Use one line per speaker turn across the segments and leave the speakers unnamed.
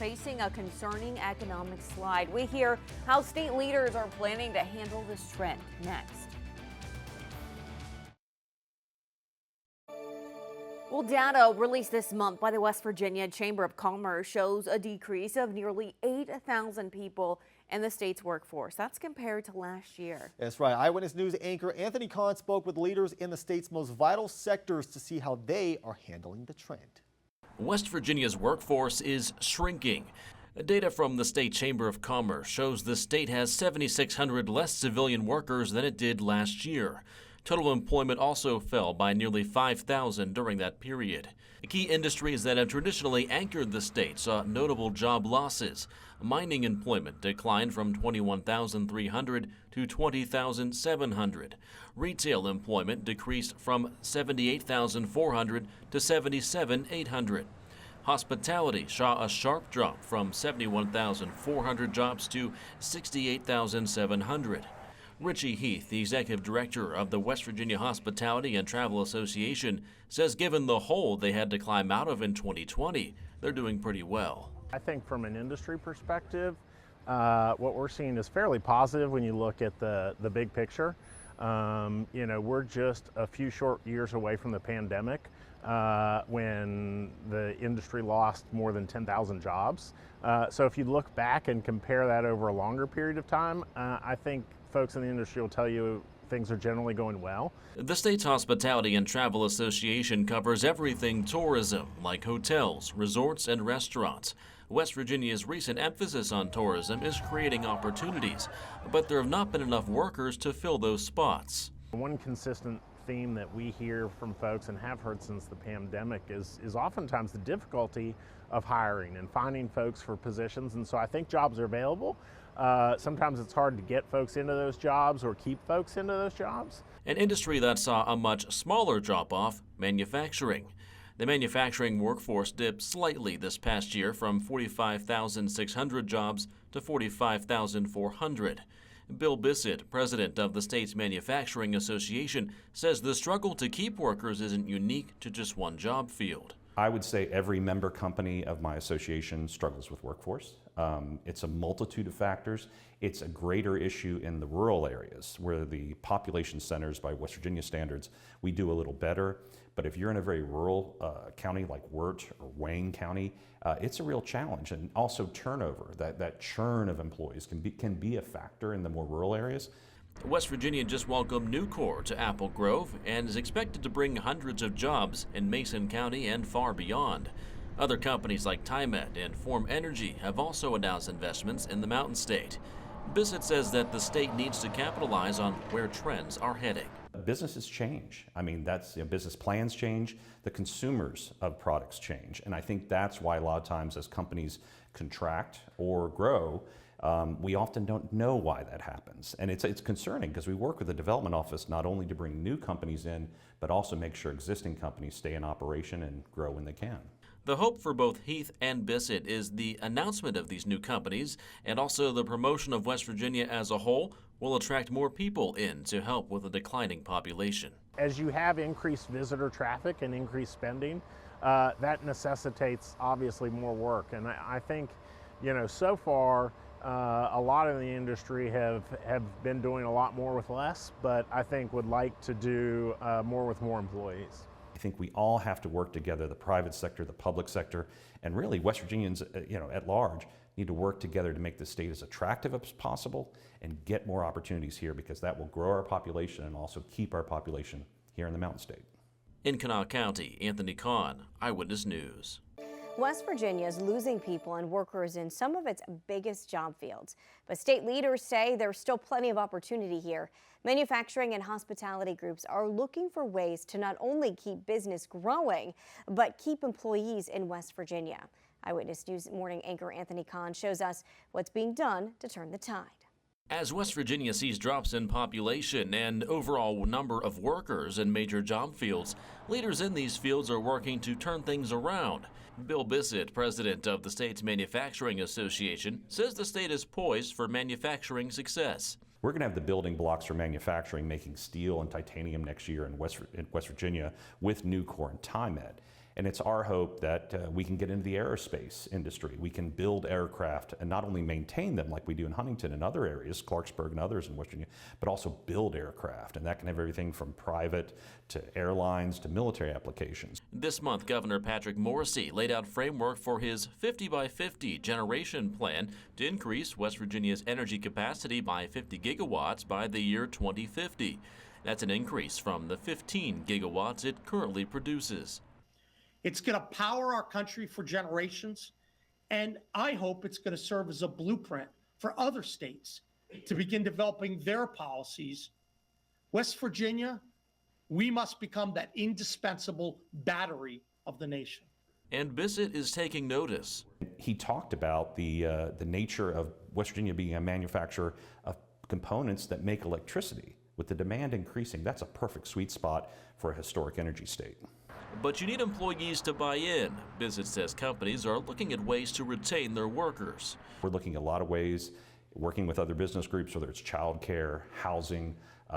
facing a concerning economic slide. We hear how state leaders are planning to handle this trend next. Well, data released this month by the West Virginia Chamber of Commerce shows a decrease of nearly 8,000 people in the state's workforce. That's compared to last year.
That's right. Eyewitness News anchor Anthony Kahn spoke with leaders in the state's most vital sectors to see how they are handling the trend.
West Virginia's workforce is shrinking. Data from the State Chamber of Commerce shows the state has 7,600 less civilian workers than it did last year. Total employment also fell by nearly 5,000 during that period. Key industries that have traditionally anchored the state saw notable job losses. Mining employment declined from 21,300 to 20,700. Retail employment decreased from 78,400 to 77,800. Hospitality saw a sharp drop from 71,400 jobs to 68,700. Richie Heath, the executive director of the West Virginia Hospitality and Travel Association, says given the hole they had to climb out of in 2020, they're doing pretty well.
I think from an industry perspective, what we're seeing is fairly positive when you look at the big picture. We're just a few short years away from the pandemic when the industry lost more than 10,000 jobs. So if you look back and compare that over a longer period of time, I think folks in the industry will tell you things are generally going well.
The state's Hospitality and Travel Association covers everything tourism, like hotels, resorts, and restaurants. West Virginia's recent emphasis on tourism is creating opportunities, but there have not been enough workers to fill those spots.
One consistent theme that we hear from folks and have heard since the pandemic is oftentimes the difficulty of hiring and finding folks for positions. And so I think jobs are available. Sometimes it's hard to get folks into those jobs or keep folks into those jobs.
An industry that saw a much smaller drop-off, manufacturing. The manufacturing workforce dipped slightly this past year from 45,600 jobs to 45,400. Bill Bissett, president of the state's Manufacturing Association, says the struggle to keep workers isn't unique to just one job field.
I would say every member company of my association struggles with workforce. It's a multitude of factors. It's a greater issue in the rural areas where the population centers by West Virginia standards, we do a little better. But if you're in a very rural county like Wirt or Wayne County, it's a real challenge. And also turnover, that churn of employees can be a factor in the more rural areas.
West Virginia just welcomed Nucor to Apple Grove and is expected to bring hundreds of jobs in Mason County and far beyond. Other companies like TiMet and Form Energy have also announced investments in the Mountain State. Bissett says that the state needs to capitalize on where trends are heading.
Businesses change. I mean, business plans change, the consumers of products change. And I think that's why a lot of times as companies contract or grow, we often don't know why that happens. And it's concerning because we work with the development office not only to bring new companies in, but also make sure existing companies stay in operation and grow when they can.
The hope for both Heath and Bissett is the announcement of these new companies and also the promotion of West Virginia as a whole will attract more people in to help with a declining population.
As you have increased visitor traffic and increased spending, that necessitates obviously more work. And I think, so far, a lot of the industry have been doing a lot more with less, but I think would like to do more with more employees.
I think we all have to work together, the private sector, the public sector, and really West Virginians, at large, need to work together to make the state as attractive as possible and get more opportunities here because that will grow our population and also keep our population here in the Mountain State.
In Kanawha County, Anthony Kahn, Eyewitness News.
West Virginia is losing people and workers in some of its biggest job fields, but state leaders say there's still plenty of opportunity here. Manufacturing and hospitality groups are looking for ways to not only keep business growing, but keep employees in West Virginia. Eyewitness News morning anchor Anthony Kahn shows us what's being done to turn the tide.
As West Virginia sees drops in population and overall number of workers in major job fields, leaders in these fields are working to turn things around. Bill Bissett, president of the state's Manufacturing Association, says the state is poised for manufacturing success.
We're going to have the building blocks for manufacturing, making steel and titanium next year in West Virginia with Nucor and TiMet. And it's our hope that we can get into the aerospace industry. We can build aircraft and not only maintain them like we do in Huntington and other areas, Clarksburg and others in West Virginia, but also build aircraft. And that can have everything from private to airlines to military applications.
This month, Governor Patrick Morrisey laid out framework for his 50 by 50 generation plan to increase West Virginia's energy capacity by 50 gigawatts by the year 2050. That's an increase from the 15 gigawatts it currently produces.
It's going to power our country for generations, and I hope it's going to serve as a blueprint for other states to begin developing their policies. West Virginia, we must become that indispensable battery of the nation.
And Bissett is taking notice.
He talked about the nature of West Virginia being a manufacturer of components that make electricity. With the demand increasing, that's a perfect sweet spot for a historic energy state.
But you need employees to buy in. Bissett says companies are looking at ways to retain their workers.
We're looking at a lot of ways, working with other business groups, whether it's childcare, housing,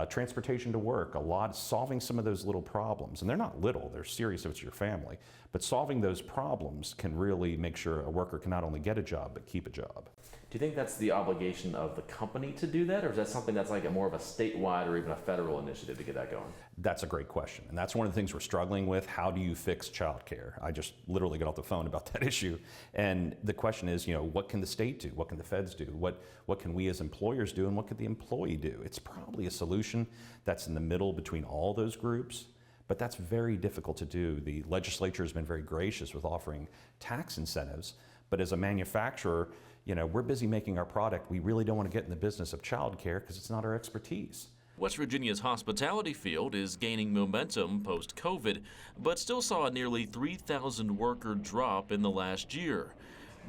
transportation to work, solving some of those little problems. And they're not little, they're serious if it's your family. But solving those problems can really make sure a worker can not only get a job, but keep a job.
Do you think that's the obligation of the company to do that, or is that something that's like more of a statewide or even a federal initiative to get that going?
That's a great question. And that's one of the things we're struggling with. How do you fix childcare? I just literally got off the phone about that issue. And the question is, what can the state do? What can the feds do? What can we as employers do? And what could the employee do? It's probably a solution that's in the middle between all those groups. But that's very difficult to do. The legislature has been very gracious with offering tax incentives. But as a manufacturer, we're busy making our product. We really don't want to get in the business of childcare because it's not our expertise.
West Virginia's hospitality field is gaining momentum post-COVID, but still saw a nearly 3,000 worker drop in the last year.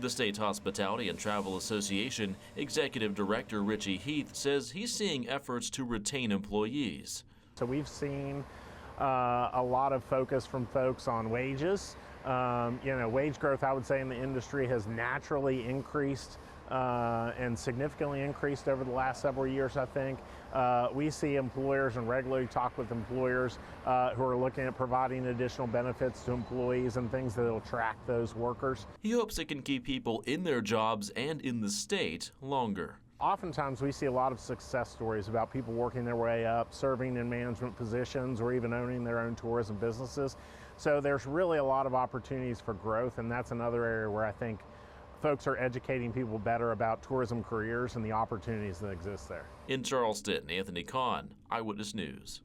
The state's Hospitality and Travel Association Executive Director Richie Heath says he's seeing efforts to retain employees.
So we've seen a lot of focus from folks on wages. Wage growth, I would say, in the industry has naturally increased and significantly increased over the last several years, I think. We see employers and regularly talk with employers who are looking at providing additional benefits to employees and things that will attract those workers.
He hopes it can keep people in their jobs and in the state longer.
Oftentimes we see a lot of success stories about people working their way up, serving in management positions, or even owning their own tourism businesses. So there's really a lot of opportunities for growth, and that's another area where I think folks are educating people better about tourism careers and the opportunities that exist there.
In Charleston, Anthony Kahn, Eyewitness News.